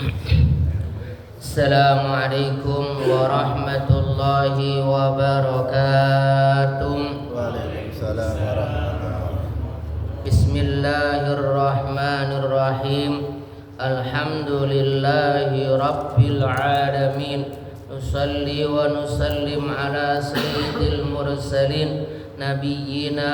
Assalamualaikum warahmatullahi wabarakatuh. Waalaikumsalam warahmatullahi. Bismillahirrahmanirrahim. Alhamdulillahi rabbil alamin. Nusalli wa nusallim ala sayyidil mursalin nabiyyina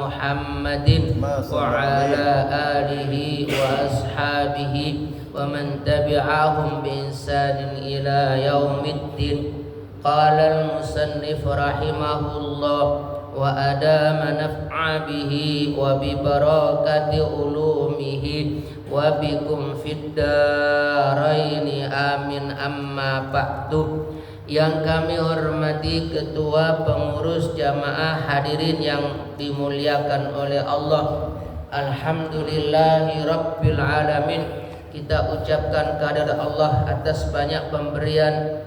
Muhammadin wa ala alihi wa ashabihi wa man tabi'ahum bi ihsanin ila yaumiddin. Qala al-musannif rahimahullah wa adama naf'a bihi wa bi barakati ulumihi wa bikum fid daraini amin. Amma ba'du. Yang kami hormati ketua pengurus jamaah, hadirin yang dimuliakan oleh Allah, alhamdulillahi rabbil alamin. Kita ucapkan kehadirat Allah atas banyak pemberian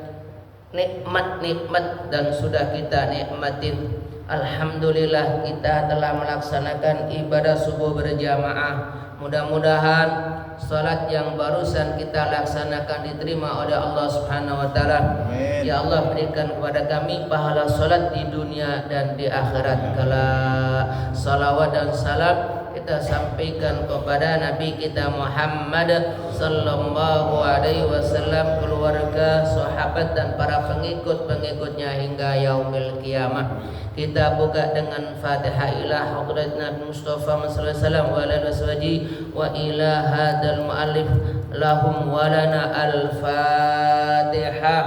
nikmat-nikmat dan sudah kita nikmatin. Alhamdulillah kita telah melaksanakan ibadah subuh berjamaah. Mudah-mudahan salat yang barusan kita laksanakan diterima oleh Allah Subhanahu wa taala. Ya Allah, berikan kepada kami pahala salat di dunia dan di akhirat. Kala salawat dan salam kita sampaikan kepada Nabi kita Muhammad sallallahu alaihi wasallam, keluarga, sahabat dan para pengikut-pengikutnya hingga yaumil qiyamah. Kita buka dengan Fatihah ila hadrat Nabi Mustafa sallallahu alaihi wasallam wa ala waswaji wa ila hadzal muallif lahum wa lana al-Fatihah.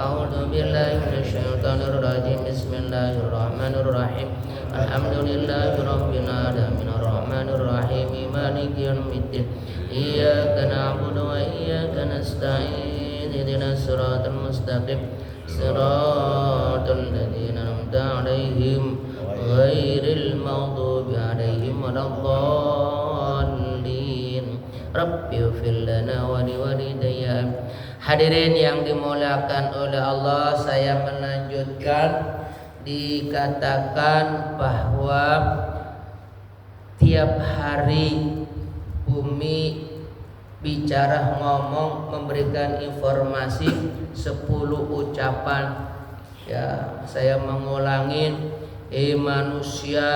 A'udzu billahi minasyaitonir rajim. Bismillahirrahmanirrahim. Alhamdulillahi rabbil alamin arrahmanir rahim maliki yaumiddin. Iyyaka na'budu wa iyyaka nasta'in. Ihdinas siratal mustaqim. Siratal ladzina an'amta 'alaihim ghairil maghdubi 'alaihim waladdallin. Rabbighfir lana wa liwalidayya. Hadirin yang dimuliakan oleh Allah, saya melanjutkan. Dikatakan bahwa tiap hari bumi bicara, ngomong, memberikan informasi 10 ucapan. Ya, saya mengulangi, manusia,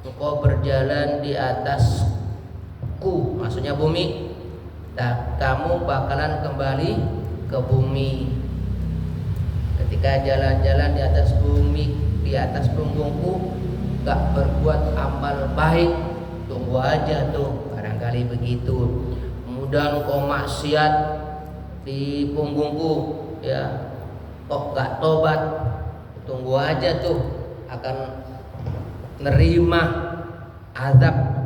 engkau berjalan di atasku, maksudnya bumi, dan kamu bakalan kembali ke bumi. Ketika jalan-jalan di atas bumi, di atas punggungku, gak berbuat amal baik, tunggu aja tuh, barangkali begitu. Kemudian kau maksiat di punggungku, ya, kok gak tobat, tunggu aja tuh, akan nerima azab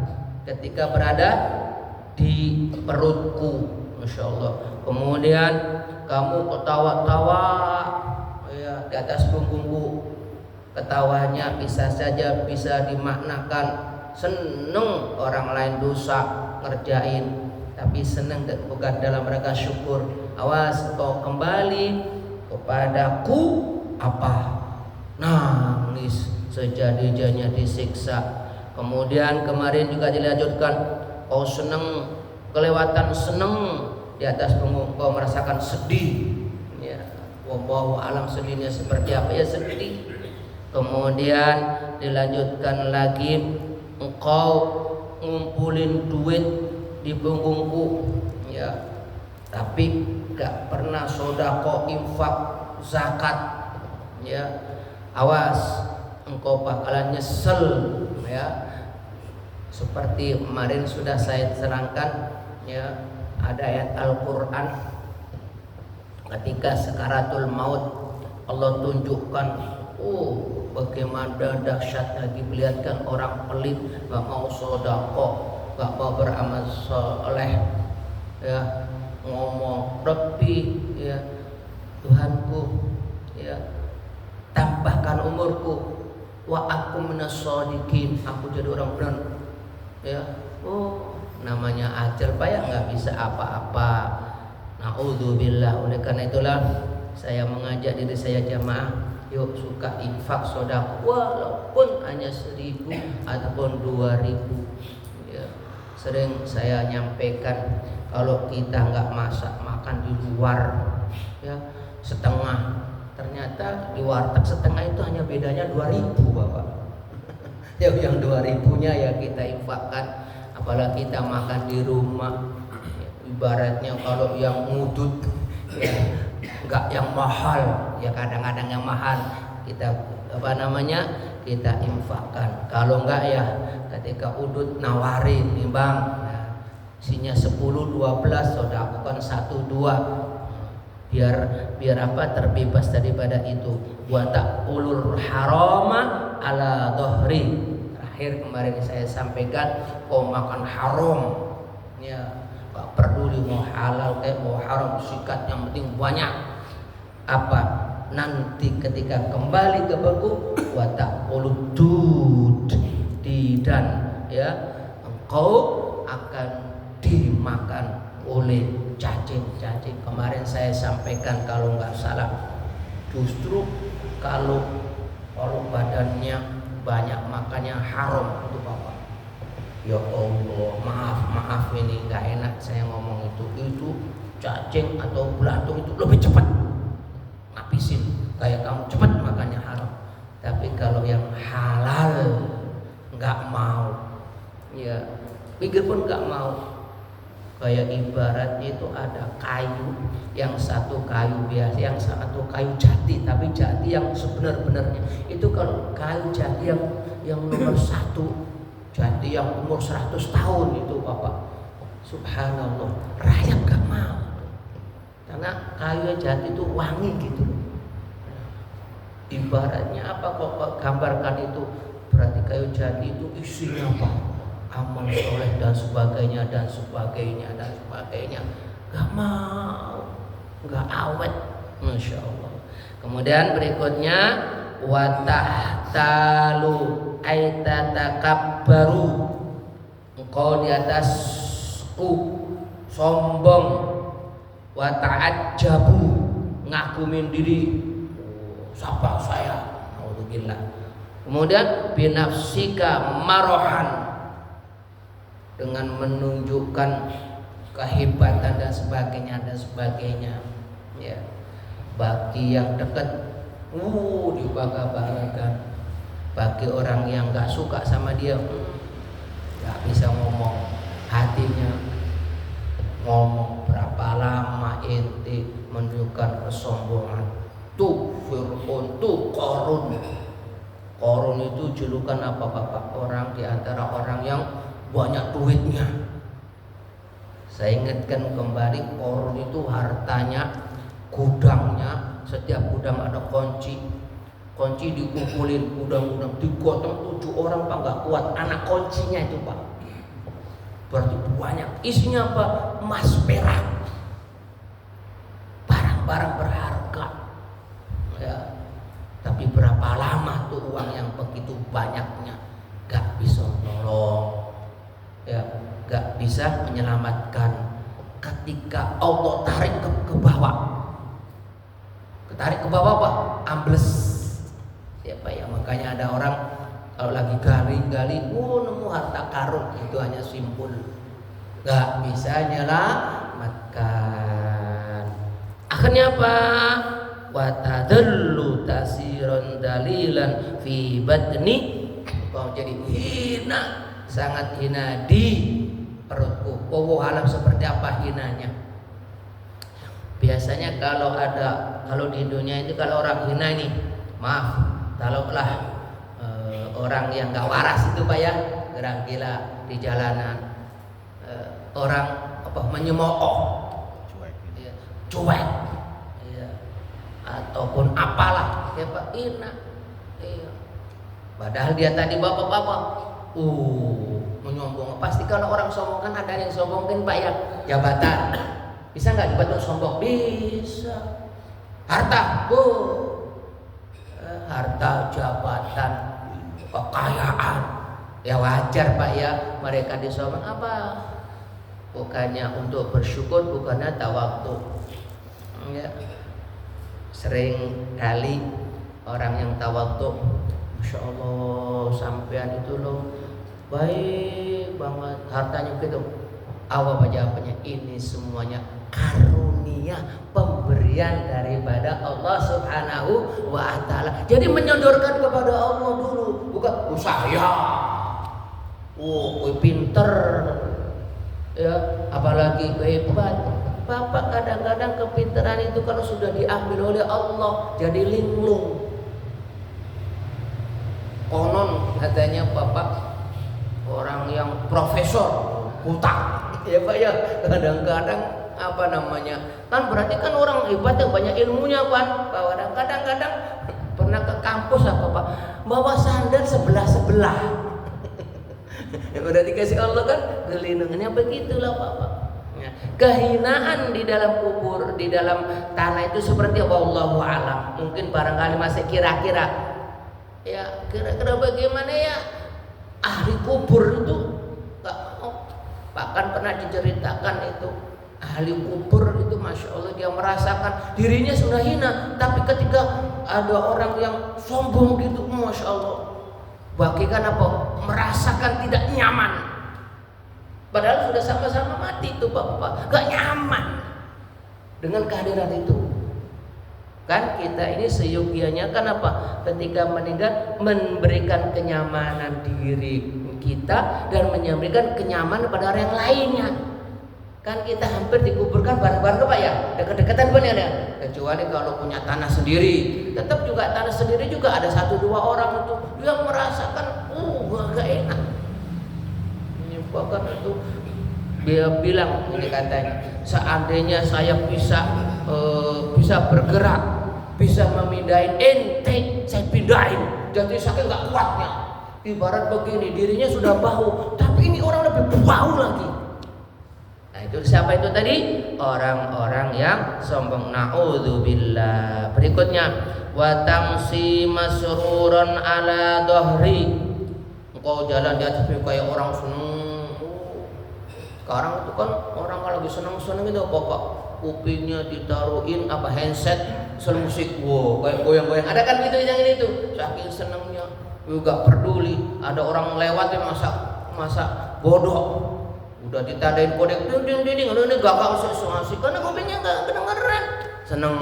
ketika berada di perutku, Masya Allah. Kemudian kamu ketawa-tawa, ya, di atas punggungku. Ketawanya bisa saja bisa dimaknakan seneng orang lain dosa ngerjain, tapi seneng bukan dalam rangka syukur. Awas kau kembali kepadaku apa? Nangis sejadi-jadinya disiksa. Kemudian kemarin juga dilanjutkan, kau seneng, kelewatan seneng di atas punggung, kau merasakan sedih. Ya, wallahu alam sedihnya seperti apa, ya sedih. Kemudian dilanjutkan lagi, engkau ngumpulin duit di punggungku, ya, tapi gak pernah sodako, infak, zakat, ya. Awas, engkau bakalan nyesel, ya. Seperti kemarin sudah saya terangkan, ya, ada ayat Al-Quran ketika sakaratul maut, Allah tunjukkan, bagaimana dahsyatnya, diperlihatkan orang pelit, gak mau sodako, gak mau beramal soleh, ya, ngomong, Rabbi, ya, Tuhanku, ya, tambahkan umurku, wa aku minas shodiqin, aku jadi orang benar, ya. Namanya ajal payah, nggak bisa apa-apa. Na'udzubillah. Oleh karena itulah saya mengajak diri saya jamaah, yuk suka infak sedekah walaupun hanya 1.000 ataupun 2.000, ya. Sering saya nyampaikan kalau kita nggak masak makan di luar ya setengah, ternyata di warteg setengah itu hanya bedanya 2.000 Bapak. Yang 2.000-nya ya kita infakkan, apalagi kita makan di rumah. Ibaratnya kalau yang ngudut ya nggak yang mahal, ya kadang-kadang yang mahal kita kita infakkan. Kalau enggak ya ketika udut nawarin nih Bang, nah, isinya 10-12 sedekahkan 1-2 biar apa terbebas daripada itu. Wa taqulul harama ala dhahri. Terakhir kemarin saya sampaikan, kau makan haram ya gak peduli mau halal kayak mau haram, sikat yang penting banyak. Apa nanti ketika kembali ke beku wa taqulud dan ya engkau akan dimakan oleh cacing-cacing. Kemarin saya sampaikan kalau nggak salah, justru kalau badannya banyak makannya haram itu Bapak. Ya Allah, maaf ini nggak enak saya ngomong itu cacing atau belatung itu lebih cepat ngabisin, kayak kamu cepat makannya haram. Tapi kalau yang halal nggak mau, ya pikir pun nggak mau. Kayak ibaratnya itu ada kayu, yang satu kayu biasa, yang satu kayu jati, tapi jati yang sebenar-benarnya. Itu kalau kayu jati yang nomor 1, jati yang umur 100 tahun itu Bapak, subhanallah, rakyat gak mau. Karena kayu jati itu wangi gitu. Ibaratnya apa kok gambarkan itu? Berarti kayu jati itu isinya apa? Amal soleh dan sebagainya dan sebagainya dan sebagainya. Gak mau, gak awet, masya Allah. Kemudian berikutnya watahtalu aitatakabbaru, engkau di atasku sombong, wata'ajjabu, ngakumin diri, siapa saya, alhamdulillah. Kemudian binafsika marohan, dengan menunjukkan kehebatan dan sebagainya ya. Bagi yang dekat dibangga-banggakan, bagi orang yang gak suka sama dia gak bisa ngomong, hatinya ngomong berapa lama ente menunjukkan kesombongan. Tuh Fir'aun, tuh Qarun itu julukan apa Bapak? Orang di antara orang yang banyak duitnya. Saya ingatkan kembali, Qarun itu hartanya, gudangnya, setiap gudang ada kunci dikumpulin, gudang-gudang digotong 7 orang Pak, nggak kuat anak kuncinya itu Pak. Berarti banyak, isinya apa? Emas, perak, barang-barang berharga ya. Tapi berapa lama tuh uang yang begitu banyaknya gak bisa nolong ya, gak bisa menyelamatkan. Ketika Allah tarik ke bawah, ketarik ke bawah Pak, ambles siapa ya. Makanya ada orang kalau lagi gali nemu harta karun, itu hanya simpul, gak bisa menyelamatkan. Akhirnya apa? Watadallu tasiron dalilan fi batni, kau jadi hina, sangat hina di perutku. Wallahu alam seperti apa hinanya. Biasanya kalau di dunia itu kalau orang hina ini, maaf, taruhlah orang yang gak waras itu Pak ya, gerang gila di jalanan, orang apa menyemooh, cuek ya, ataupun apalah ya Pak, hina iya. Padahal dia tadi bapak-bapak menyombong. Pasti kalau orang sombong kan ada yang sombongin Pak ya, jabatan. Bisa nggak jabatan sombong? Bisa. Harta, harta, jabatan, kekayaan, ya wajar Pak ya mereka disombong. Apa? Bukannya untuk bersyukur, bukannya tawakal. Ya. Sering kali orang yang tawakal, Masya Allah, sampean itu loh baik banget, hartanya gitu. Apa jawabannya? Ini semuanya karunia, pemberian daripada Allah Subhanahu wa Ta'ala. Jadi menyodorkan kepada Allah dulu, bukan saya. Pinter, ya, apalagi hebat. Bapak kadang-kadang kepintaran itu kalau sudah diambil oleh Allah jadi linglung. Konon katanya bapak orang yang profesor utak, ya Pak ya. Kadang-kadang apa namanya, kan berarti kan orang hebat yang banyak ilmunya kan. Kadang-kadang pernah ke kampus apa Pak, bawa sandal sebelah. Udah dikasih Allah kan kelindungannya, begitulah Bapak. Ya. Kehinaan di dalam kubur, di dalam tanah itu seperti apa? Wallahu alam. Mungkin barangkali masih kira-kira, ya kira-kira bagaimana ya ahli kubur itu nggak mau. Bahkan pernah diceritakan itu ahli kubur itu masya Allah dia merasakan dirinya sudah hina, tapi ketika ada orang yang sombong gitu, masya Allah, bagikan apa? Merasakan tidak nyaman. Padahal sudah sama-sama mati itu bapak, gak nyaman dengan kehadiran itu. Kan kita ini seyogianya kan apa? Ketika meninggal memberikan kenyamanan diri kita dan memberikan kenyamanan pada orang yang lainnya. Kan kita hampir dikuburkan bareng-bareng Pak ya, dekat-dekatan kan ya. Kecuali kalau punya tanah sendiri, tetap juga tanah sendiri juga ada 1-2 orang itu yang merasakan gak enak. Bahkan itu dia bilang ini katanya, seandainya saya bisa bergerak, bisa memindahin ente, saya pindahin. Jadi saking nggak kuatnya. Ibarat begini, dirinya sudah bau, tapi ini orang lebih bau lagi. Nah itu siapa itu tadi? Orang-orang yang sombong. Na'udzubillah. Berikutnya, wa tamsi masruran ala dhahri. Engkau jalan di atas kayak orang seneng. Sekarang itu kan orang kalau lagi seneng-seneng itu apa? Kupingnya ditaruhin apa handset, sel musik, kayak goyang-goyang. Ada kan gitu yang ini tuh. Saking senengnya, juga peduli. Ada orang lewat yang masa bodoh. Udah ditandain kode ding, ini gak asik karena kupingnya nggak kedengeran. Seneng,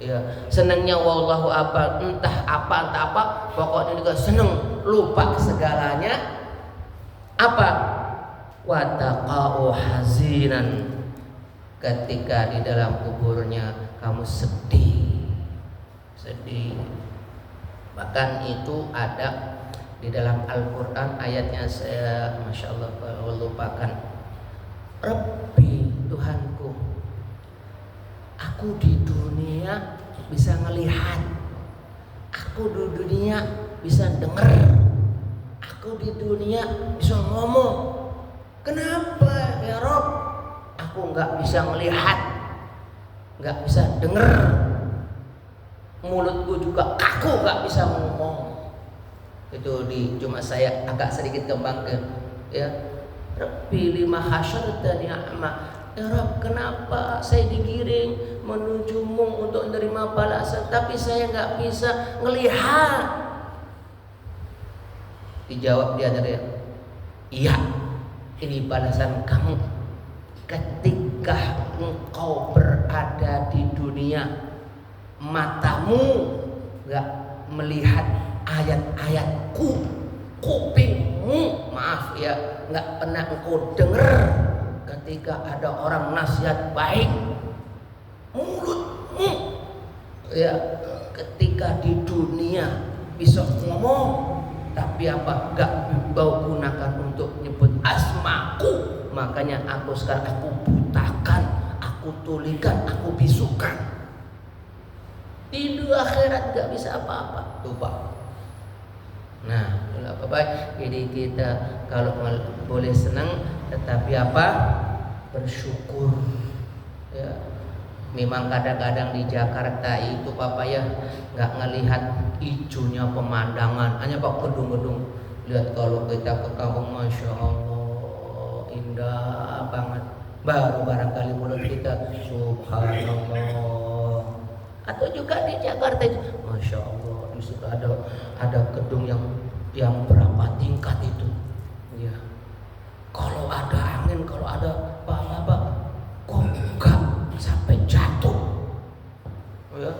ya senengnya wallahu apa, entah apa, pokoknya juga seneng, lupa segalanya. Apa? Wataqa'u hazinan, ketika di dalam kuburnya kamu sedih. Bahkan itu ada di dalam Al-Quran ayatnya, saya masya Allah lupakan. Rabbi, Tuhanku, aku di dunia bisa ngelihat, aku di dunia bisa denger, aku di dunia bisa ngomong. Kenapa ya Rob? Aku nggak bisa melihat, nggak bisa denger, mulutku juga kaku, nggak bisa ngomong. Itu di Jumat saya agak sedikit kembangkan. Ya, Rabbi lima hasyartani a'ma. Ya Rob, kenapa saya digiring menujumu untuk menerima balasan, tapi saya nggak bisa ngelihat? Dijawab dia dari, iya. Ini balasan kamu ketika engkau berada di dunia, matamu gak melihat ayat-ayatku, kupingmu maaf ya gak pernah engkau dengar ketika ada orang nasihat baik, mulutmu ya ketika di dunia bisa ngomong, tapi apa gak kau gunakan untuk nyebut asmaku. Makanya aku sekarang aku butakan, aku tulikan, aku bisukan. Di akhirat gak bisa apa-apa. Tuh Pak. Nah, apa baik. Jadi kita kalau boleh senang, tetapi apa? Bersyukur. Ya. Memang kadang-kadang di Jakarta itu Bapak ya nggak ngelihat hijaunya pemandangan, hanya Pak gedung-gedung. Lihat kalau kita ke kampung, masya Allah indah banget. Baru barangkali mulut kita subhanallah. Atau juga di Jakarta itu, masya Allah di situ ada gedung yang berapa tingkat itu, ya. ya.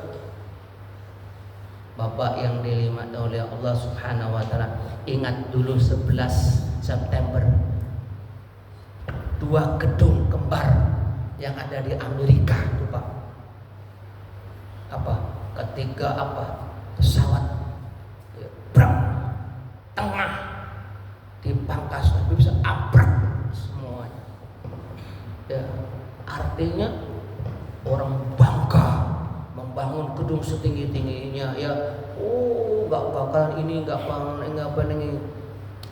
Bapak yang dirahmati oleh Allah Subhanahu wa taala, ingat dulu 11 September 2 gedung kembar yang ada di Amerika itu Pak. Apa? Ketika pesawat brang tengah dipangkas tapi bisa abrak semuanya. Ya, artinya orang bangga membangun gedung setinggi-tingginya ya. Nggak bakalan ini, nggak bakalan ini.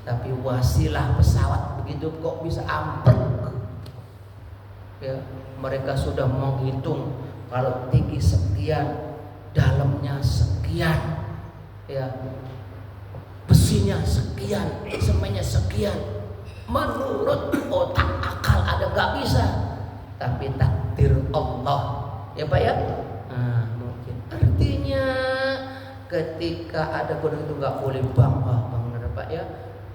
Tapi wasilah pesawat begitu kok bisa ambruk. Ya, mereka sudah menghitung kalau tinggi sekian, dalamnya sekian, ya, besinya sekian, semennya sekian. Menurut otak akal ada nggak bisa, tapi takdir Allah, ya Pak ya. Nah, mungkin artinya ketika ada gedung itu nggak boleh bangga Pak ya.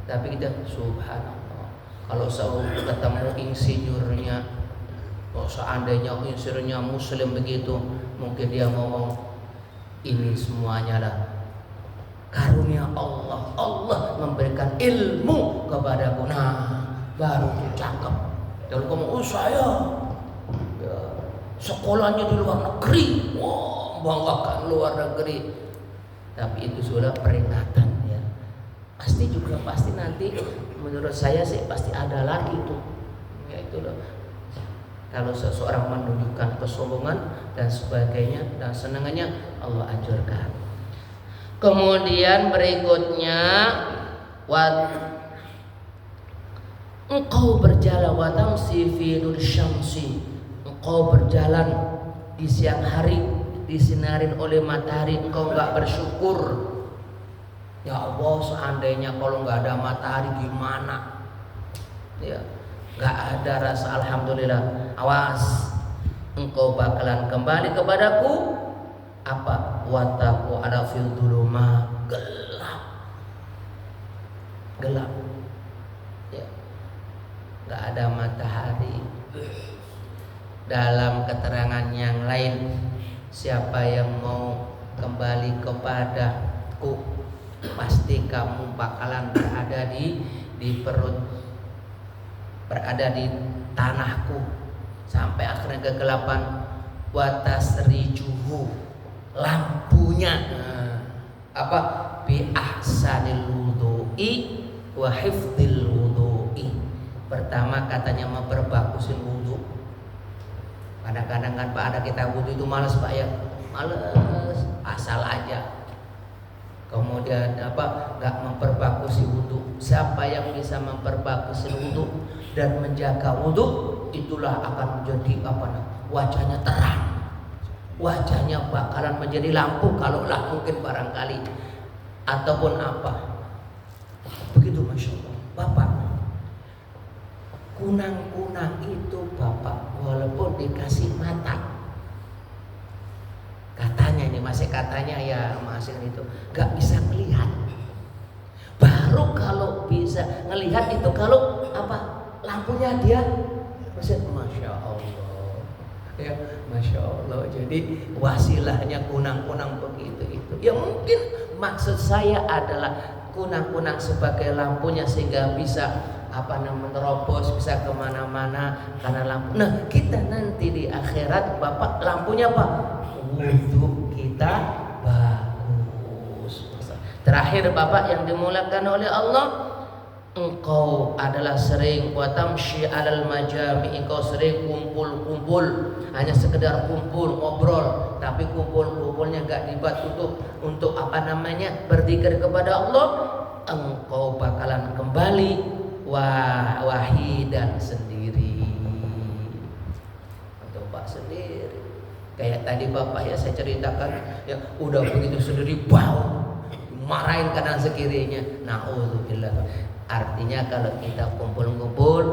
Tapi kita subhanallah, kalau selalu ketemu insinyurnya, kalau seandainya insinyurnya muslim begitu, mungkin dia ngomong ini semuanya lah karunia Allah. Allah memberikan ilmu kepadaku. Nah, baru cakep. Kalau kamu saya ya, sekolahnya di luar negeri, banggakan luar negeri. Tapi itu sudah peringatan ya. Pasti nanti menurut saya sih pasti ada lagi tuh. Ya itu loh. Kalau seseorang menunjukkan kesombongan dan sebagainya dan senangannya, Allah anjurkan. Kemudian berikutnya engkau berjalan watamsi fi nur syamsi, engkau berjalan di siang hari disinarin oleh matahari, engkau enggak bersyukur. Ya Allah, seandainya kalau enggak ada matahari gimana? Ya, enggak ada rasa alhamdulillah. Awas, engkau bakalan kembali kepadaku apa? Wataku ada fil dhuluma, gelap. Ya. Enggak ada matahari. Dalam keterangan yang lain, siapa yang mau kembali kepadaku, pasti kamu bakalan berada di perut, berada di tanahku sampai akhirnya kegelapan. Watasrijuhu, lampunya apa? Bi ahsanil wudu'i wa hifdzil wudu'i. Pertama katanya memperbagusin wudu. Kadang-kadang kan Pak ada kita wudu itu malas Pak ya, malas asal aja. Kemudian nggak memperbagusi wudu. Siapa yang bisa memperbagusi wudu dan menjaga wudu, itulah akan menjadi wajahnya terang, wajahnya bakalan menjadi lampu kalaulah mungkin barangkali ataupun begitu. Masya Allah Bapak, kunang-kunang itu Bapak walaupun dikasih mata, katanya ini masih katanya ya masih itu nggak bisa melihat. Baru kalau bisa ngelihat itu kalau lampunya dia masih. Masya Allah ya, Masya Allah. Jadi wasilahnya kunang-kunang begitu itu. Ya mungkin maksud saya adalah kunang-kunang sebagai lampunya sehingga bisa menerobos, bisa kemana-mana karena lampu. Nah kita nanti di akhirat Bapak lampunya wudu kita bagus. Terakhir Bapak yang dimulakan oleh Allah, engkau adalah sering watamshi alal majami, engkau sering kumpul-kumpul, hanya sekedar kumpul ngobrol, tapi kumpul-kumpulnya enggak dibuat untuk berzikir kepada Allah. Engkau bakalan kembali wahidan sendiri, untuk Pak sendiri. Kayak tadi Bapak ya saya ceritakan ya, udah begitu sendiri bau, marahin kanan sekirinya. Nauzubillah. Artinya kalau kita kumpul-kumpul,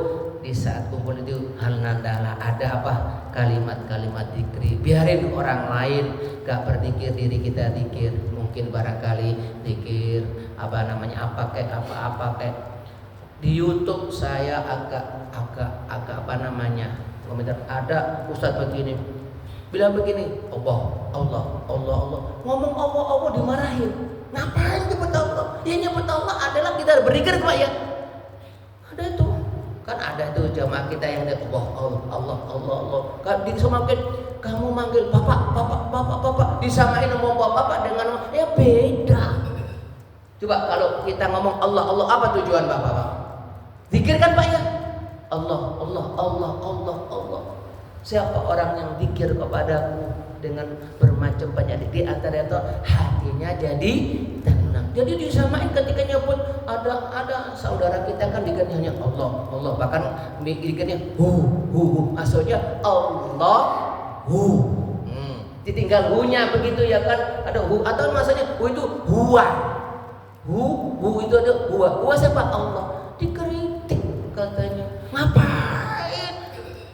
di saat kumpul itu hal nandalah ada kalimat-kalimat zikri. Biarin orang lain gak berzikir, diri kita zikir. Mungkin barangkali zikir kayak di YouTube saya agak komentar ada Ustadz begini, bilang begini, Allah, Allah, Allah, Allah. Ngomong Allah, Allah dimarahin. Ngapain nyebut Allah? Ya nyebut Allah adalah kita berzikir Pak ya. Ada itu. Kan ada tuh jamaah kita yang Allah, Allah, Allah, Allah, Allah. Kan disamakan kamu manggil bapak, bapak, bapak, bapak, disamain ngomong bapak dengan ya beda. Coba kalau kita ngomong Allah, Allah apa tujuan bapak? Zikir kan Pak ya? Allah, Allah, Allah, Allah, Allah. Siapa orang yang zikir kepadaku dengan bermacam penyakit, di antara itu hatinya jadi tenang. Jadi disamain ketika nyebut ada saudara kita kan dikatanya Allah, Allah, bahkan dikatnya hu, maksudnya Allah hu. Ditinggal hu-nya begitu ya kan, ada hu atau maksudnya hu itu huwa. Hu itu ada huwa. Huwa siapa? Allah. Dikritik katanya. Ngapain?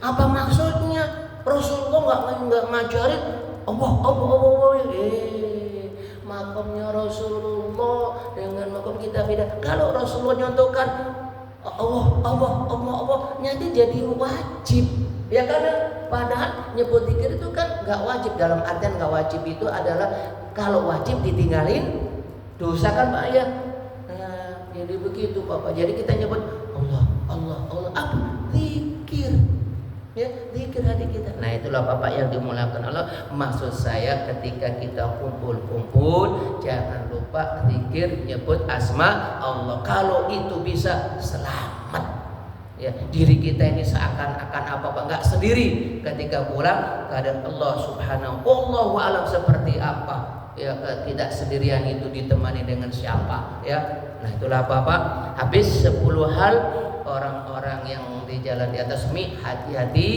Apa maksudnya? Rasulullah nggak ngajarin Allah. Makamnya Rasulullah dengan makam kita beda. Kalau Rasulullah nyontohkan Allah, nanti jadi wajib. Ya karena padahal nyebut zikir itu kan nggak wajib, dalam artian nggak wajib itu adalah kalau wajib ditinggalin dosa kan Pak ya. Nah, jadi begitu Bapak. Jadi kita nyebut Allah, Allah, Allah apa? Zikir. Ya, zikir hati kita. Nah, itulah Bapak yang dimulakan Allah. Maksud saya ketika kita kumpul-kumpul jangan lupa zikir nyebut asma Allah. Kalau itu bisa selamat. Ya, diri kita ini seakan-akan apa-apa enggak sendiri ketika pulang keadaan Allah Subhanahu Allahu alam seperti apa. Ya, tidak sendirian itu ditemani dengan siapa ya. Nah, itulah Bapak. Habis 10 hal orang-orang yang di jalan di atas hati-hati.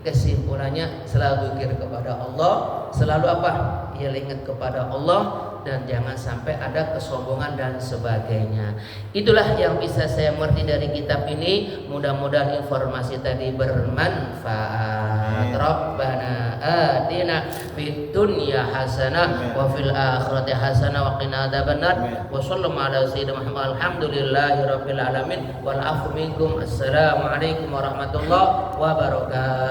Kesimpulannya selalu zikir kepada Allah, selalu apa? Ya ingat kepada Allah dan jangan sampai ada kesombongan dan sebagainya. Itulah yang bisa saya mengerti dari kitab ini. Mudah-mudahan informasi tadi bermanfaat. Rabbana atina fid dunya hasanah wa fil akhirati hasanah wa qina adzabannar. Wa sallallahu ala sayyidina Muhammad. Alhamdulillahirabbil alamin wal afu minkum. Assalamualaikum warahmatullahi wabarakatuh.